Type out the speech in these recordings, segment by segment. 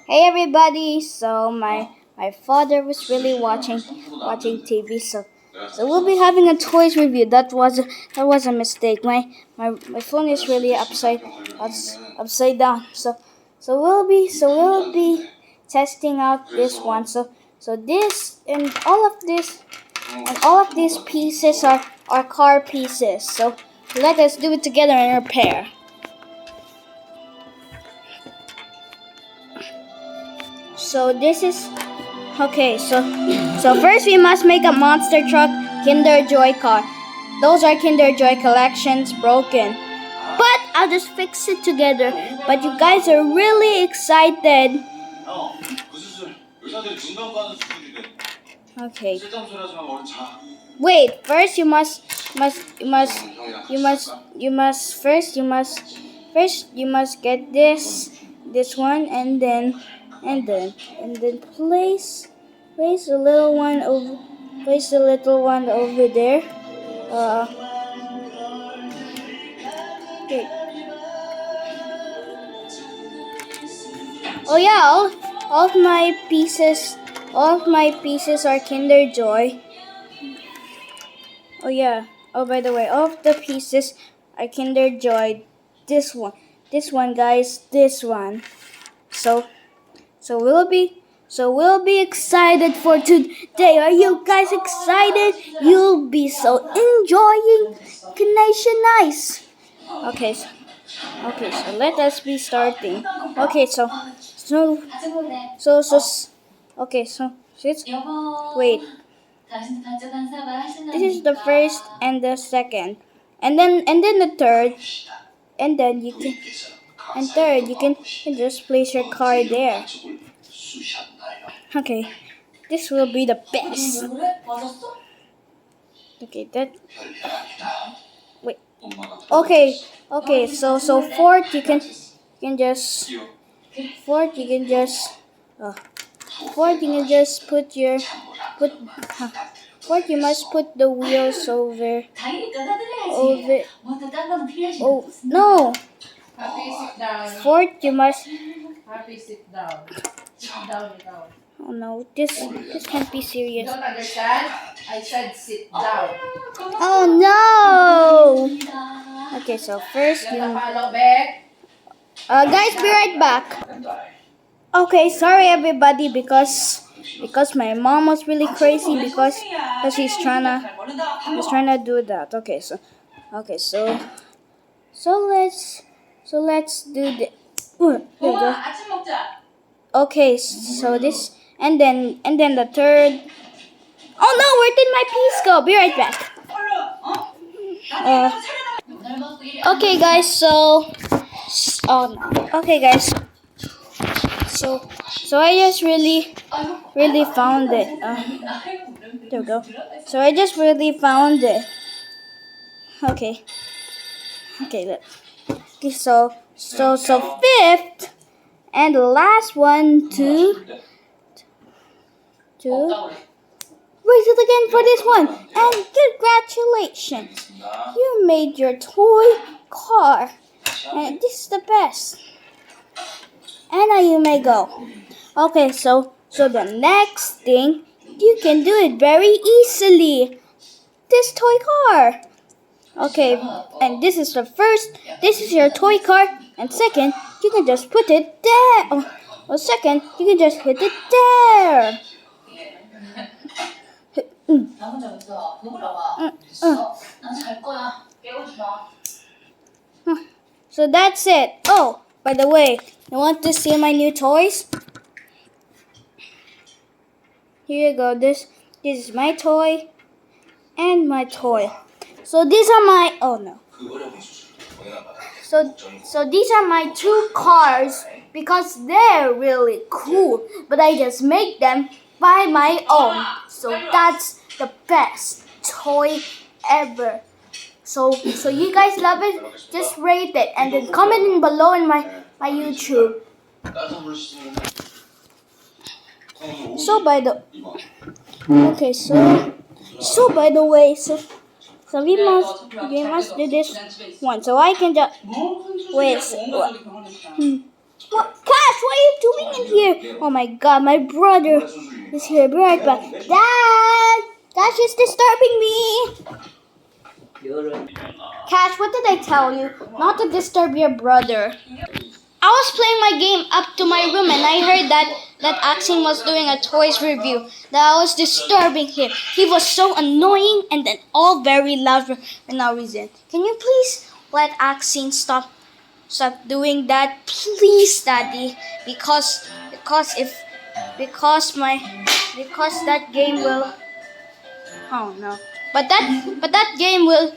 Hey everybody! So my father was really watching TV. So we'll be having a toys review. That was a mistake. My phone is really upside down. So we'll be testing out this one. So this and all of these pieces are car pieces. So let us do it together and repair. So this is okay. So first we must make a monster truck Kinder Joy car. Those are Kinder Joy collections broken. But I'll just fix it together. But you guys are really excited. Okay. Wait, first you must get this one and then place the little one over there. Okay. Oh yeah, all of my pieces are Kinder Joy. Oh yeah. Oh, by the way, all of the pieces are Kinder Joy. This one, guys, this one. So we'll be excited for today. Are you guys excited? You'll be so enjoying Nation Nice. Okay, so let us be starting. Okay, wait. This is the first and the second, and then the third, and then you can just place your car there. Okay, this will be the best. Okay, wait. Okay. So fourth you can just fourth you must put the wheels over. Oh no. Fourth you must. Sit down. Sit down. Oh no, this can't be serious. You don't understand? I said sit down. Oh no. Okay, so first guys, be right back. Okay, sorry everybody because my mom was really crazy because she's trying to do that. So let's do the. There we go. Okay, so this and then the third. Oh no, where did my piece go? Be right back. Okay guys, okay guys. So I just really found it. There we go. So I just really found it. Okay. So fifth and last one to raise it again for this one. And congratulations, you made your toy car, and this is the best. And now you may go. Okay, so the next thing, you can do it very easily. This toy car. Okay, and this is your toy car, and second, you can just put it there. Second, you can just put it there. So that's it. Oh, by the way, you want to see my new toys? Here you go. This is my toy and my toy. So these are my So these are my two cars because they're really cool, but I just make them by my own. So that's the best toy ever. So you guys love it? Just rate it and then comment in below in my YouTube. So by the way, we must do this one. So I can just wait. What, Cash? Why are you doing in here. Oh my god, my brother is here. Be right back. Dad! Cash is disturbing me. Cash, what did I tell you? Not to disturb your brother. I was playing my game up to my room and I heard that Axine was doing a toys review. That I was disturbing him. He was so annoying and then all very loud for no reason. Can you please let Axine stop doing that, please, Daddy? Because that game will. Oh no! But that game will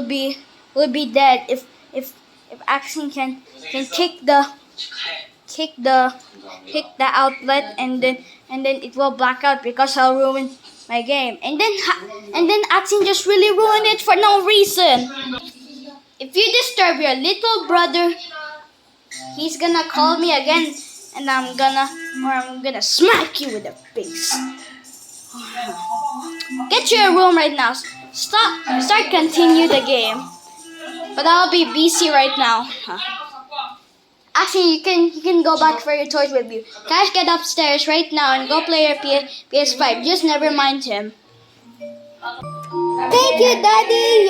be dead if Axine can kick the outlet and then it will black out because I'll ruin my game and then Axine just really ruined it for no reason. If you disturb your little brother, he's gonna call me again and I'm gonna smack you with a face. Get to your room right now. Start continue the game. But I'll be busy right now. Actually, you can go back for your toys with you. Cash, get upstairs right now and go play your PS5. Just never mind him. Thank you, Daddy.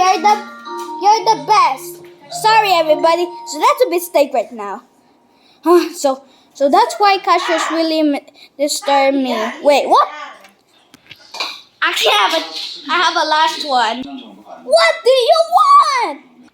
You're the best. Sorry, everybody. So that's a mistake right now. So that's why Cash just really disturbed me. Wait, what? Actually, I have a last one. What do you want?